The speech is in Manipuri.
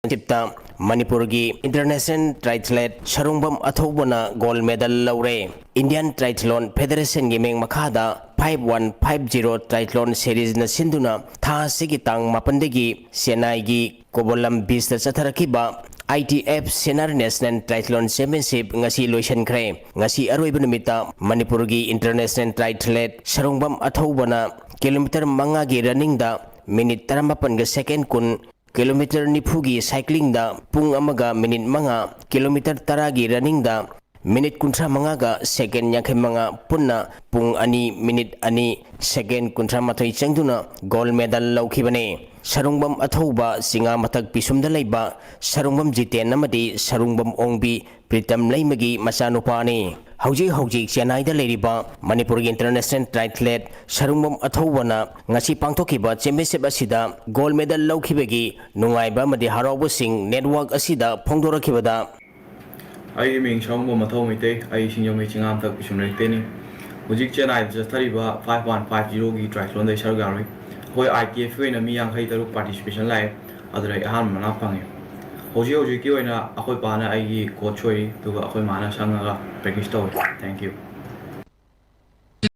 ꯆꯦꯝꯄꯤꯌꯟꯁꯤꯞꯇ ꯃꯅꯤꯄꯨꯔꯒꯤ ꯏꯟꯇꯔꯅꯦꯁꯅꯦꯜ ꯇ꯭ꯔꯥꯏꯊ꯭ꯂꯦꯠ ꯁꯔꯨꯡꯕꯝ ꯑꯊꯧꯕꯅ ꯒꯣꯜ ꯃꯦꯗꯜ ꯂꯧꯔꯦ ꯏꯟꯗꯤꯌꯟ ꯇ꯭ꯔꯥꯏꯊ꯭ꯂꯣꯟ ꯐꯦꯗरेशनꯒꯤ ꯃꯤꯡ ꯃꯈꯥꯗ 5150 ꯇ꯭ꯔꯥꯏꯊ꯭ꯂꯣꯟ ꯁꯤꯔꯤꯖꯅ ꯁꯤꯟꯗꯨꯅ ꯊꯥ ꯑꯁꯤꯒꯤ ꯇꯥꯡ 4ꯗꯒꯤ ꯆꯦꯟꯅꯥꯏꯒꯤ ꯀꯣꯕꯣꯂꯝ ꯕꯤꯆꯇ ꯆꯠꯊꯔꯛꯈꯤꯕ ITF Senior National Triathlon Championship ngasi loisankhre ngasi aroiba numita Manipurgi International Triathlete Sarungbam Athaubana kilometer 5 gi running da minute 38 ga second kun kilometer 9 gi cycling da pung amaga minute 5 kilometer 10 gi running da minute 35 ga second 35 punna pung ani minute ani second 38 changduna gold medal laukhibane Sarungbam Athauba singa mathak pisumda leiba Sarungbam Jiten amadi Sarungbam Ongbi Pritam Leimagi Machanupani hauji Chennai da leiriba Manipur International Triathlete Sarungbam Athaubana ngasi pangthokiba championship asida gold medal laukhibagi nungaiba amadi harauba sing network asida phongdorakhibada ai ming Sarungbam Athaumite ai sinjomai chingam tak pisum leiteni hujik Chennai jathariba 5150 gi triathlon dai sargaroi hoi ITF na mi yang khai taru participation lai adrai ahan mana pange hoji ki oina akoi pana ai gi coach hoi tuga akoi mana sanga practice taw thank you